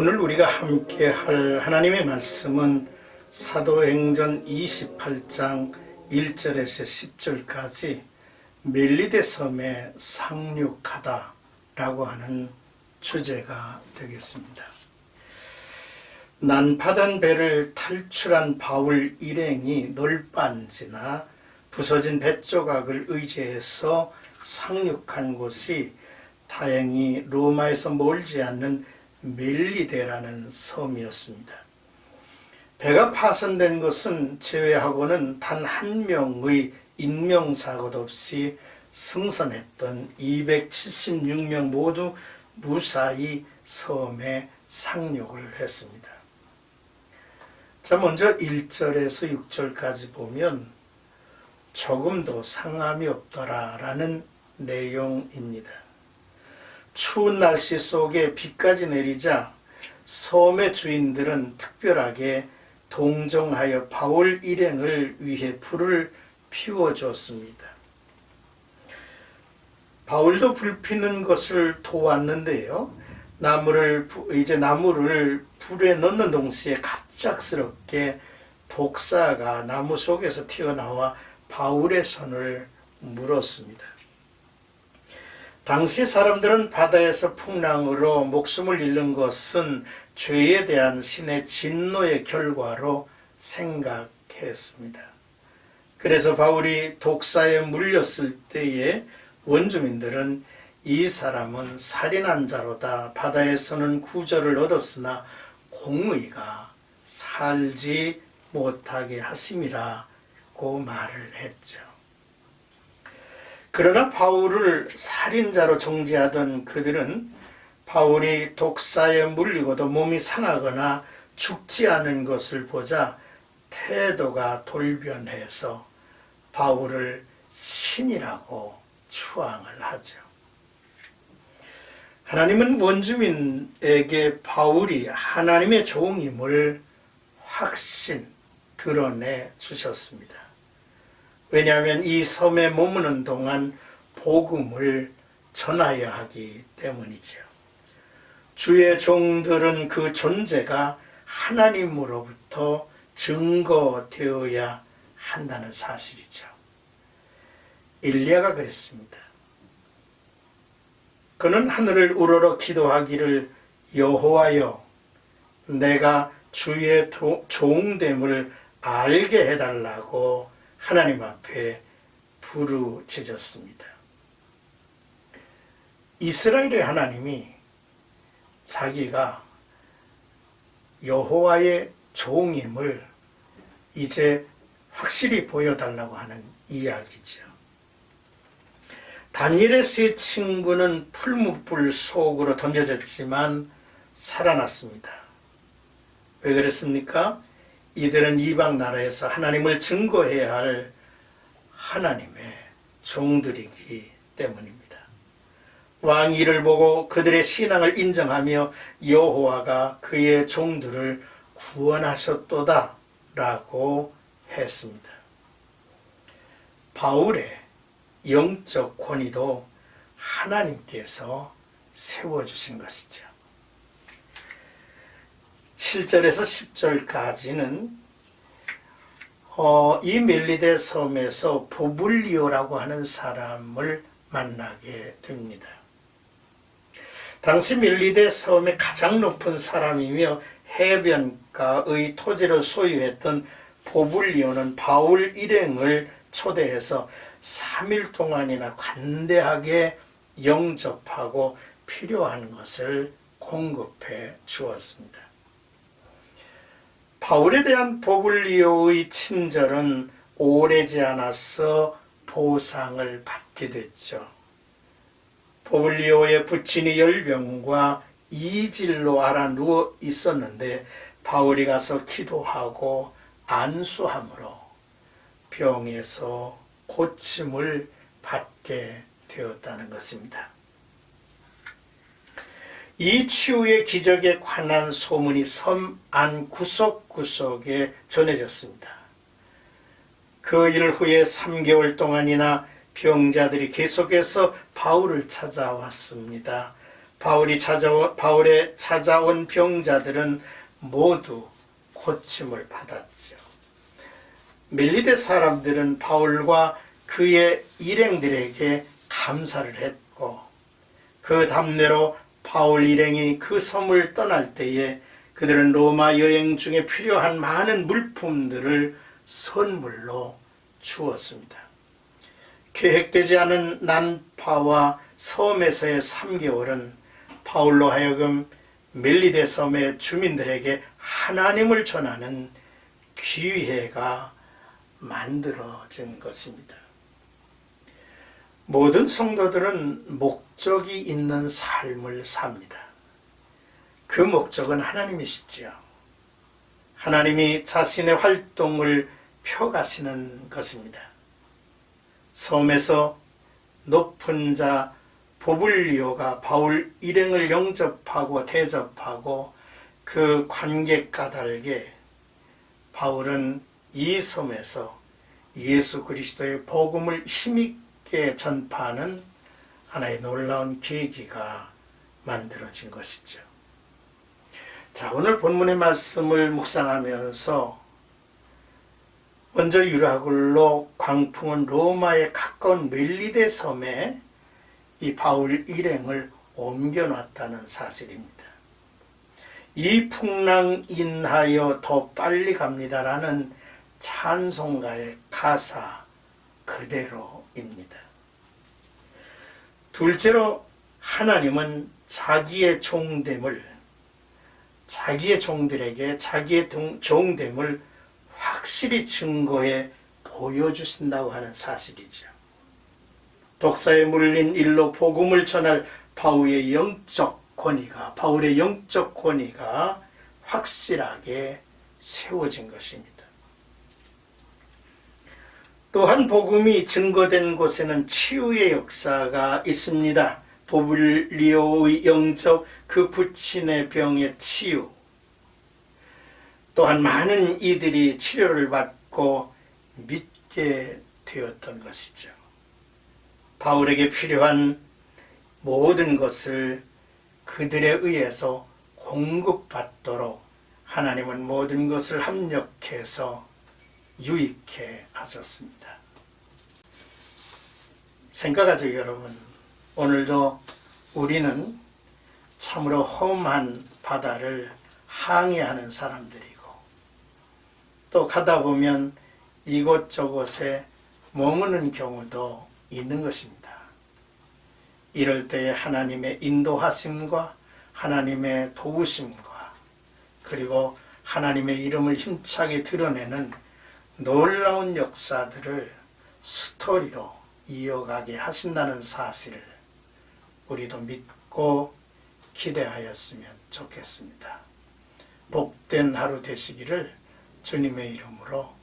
오늘 우리가 함께 할 하나님의 말씀은 사도행전 28장 1절에서 10절까지 멜리데 섬에 상륙하다 라고 하는 주제가 되겠습니다. 난파된 배를 탈출한 바울 일행이 널빤지나 부서진 뱃조각을 의지해서 상륙한 곳이 다행히 로마에서 멀지 않는 멜리데라는 섬이었습니다. 배가 파손된 것은 제외하고는 단 한 명의 인명사고도 없이 승선했던 276명 모두 무사히 섬에 상륙을 했습니다. 자, 먼저 1절에서 6절까지 보면 조금도 상함이 없더라 라는 내용입니다. 추운 날씨 속에 비까지 내리자 섬의 주인들은 특별하게 동정하여 바울 일행을 위해 불을 피워줬습니다. 바울도 불 피는 것을 도왔는데요. 나무를 불에 넣는 동시에 갑작스럽게 독사가 나무 속에서 튀어나와 바울의 손을 물었습니다. 당시 사람들은 바다에서 풍랑으로 목숨을 잃는 것은 죄에 대한 신의 진노의 결과로 생각했습니다. 그래서 바울이 독사에 물렸을 때에 원주민들은 이 사람은 살인한 자로다, 바다에서는 구조를 얻었으나 공의가 살지 못하게 하심이라고 말을 했죠. 그러나 바울을 살인자로 정죄하던 그들은 바울이 독사에 물리고도 몸이 상하거나 죽지 않은 것을 보자 태도가 돌변해서 바울을 신이라고 추앙을 하죠. 하나님은 원주민에게 바울이 하나님의 종임을 확신 드러내 주셨습니다. 왜냐하면 이 섬에 머무는 동안 복음을 전하여야 하기 때문이죠. 주의 종들은 그 존재가 하나님으로부터 증거되어야 한다는 사실이죠. 일리야가 그랬습니다. 그는 하늘을 우러러 기도하기를 여호와여, 내가 주의 종됨을 알게 해달라고 하나님 앞에 부르짖었습니다. 이스라엘의 하나님이 자기가 여호와의 종임을 이제 확실히 보여달라고 하는 이야기죠. 다니엘의 세 친구는 풀무불 속으로 던져졌지만 살아났습니다. 왜 그랬습니까? 이들은 이방 나라에서 하나님을 증거해야 할 하나님의 종들이기 때문입니다. 왕이 이를 보고 그들의 신앙을 인정하며 여호와가 그의 종들을 구원하셨도다 라고 했습니다. 바울의 영적 권위도 하나님께서 세워주신 것이죠. 7절에서 10절까지는 이 멜리데 섬에서 보블리오라고 하는 사람을 만나게 됩니다. 당시 멜리데 섬의 가장 높은 사람이며 해변가의 토지를 소유했던 보블리오는 바울 일행을 초대해서 3일 동안이나 관대하게 영접하고 필요한 것을 공급해 주었습니다. 바울에 대한 보블리오의 친절은 오래지 않아서 보상을 받게 됐죠. 보블리오의 부친이 열병과 이질로 알아 누워 있었는데 바울이 가서 기도하고 안수함으로 병에서 고침을 받게 되었다는 것입니다. 이 치유의 기적에 관한 소문이 섬 안 구석구석에 전해졌습니다. 그 일 후에 3개월 동안이나 병자들이 계속해서 바울을 찾아왔습니다. 바울에 찾아온 병자들은 모두 고침을 받았죠. 멜리데 사람들은 바울과 그의 일행들에게 감사를 했고, 그 답례로 바울 일행이 그 섬을 떠날 때에 그들은 로마 여행 중에 필요한 많은 물품들을 선물로 주었습니다. 계획되지 않은 난파와 섬에서의 3개월은 바울로 하여금 멜리데 섬의 주민들에게 하나님을 전하는 기회가 만들어진 것입니다. 모든 성도들은 목적이 있는 삶을 삽니다. 그 목적은 하나님이시지요. 하나님이 자신의 활동을 펴가시는 것입니다. 섬에서 높은 자 보블리오가 바울 일행을 영접하고 대접하고 그 관객 까닭에 바울은 이 섬에서 예수 그리스도의 복음을 힘있게 전파하는 하나의 놀라운 계기가 만들어진 것이죠. 자, 오늘 본문의 말씀을 묵상하면서 먼저 유라굴로 광풍은 로마에 가까운 멜리데 섬에 이 바울 일행을 옮겨놨다는 사실입니다. 이 풍랑 인하여 더 빨리 갑니다라는 찬송가의 가사 그대로입니다. 둘째로 하나님은 자기의 종들에게 자기의 종됨을 확실히 증거해 보여주신다고 하는 사실이죠. 독사에 물린 일로 복음을 전할 바울의 영적 권위가 확실하게 세워진 것입니다. 또한 복음이 증거된 곳에는 치유의 역사가 있습니다. 보블리오의 영접, 그 부친의 병의 치유, 또한 많은 이들이 치료를 받고 믿게 되었던 것이죠. 바울에게 필요한 모든 것을 그들에 의해서 공급받도록 하나님은 모든 것을 합력해서 유익해 하셨습니다. 생각하죠, 여러분. 오늘도 우리는 참으로 험한 바다를 항해하는 사람들이고, 또 가다 보면 이곳저곳에 머무는 경우도 있는 것입니다. 이럴 때에 하나님의 인도하심과 하나님의 도우심과 그리고 하나님의 이름을 힘차게 드러내는 놀라운 역사들을 스토리로 이어가게 하신다는 사실을 우리도 믿고 기대하였으면 좋겠습니다. 복된 하루 되시기를 주님의 이름으로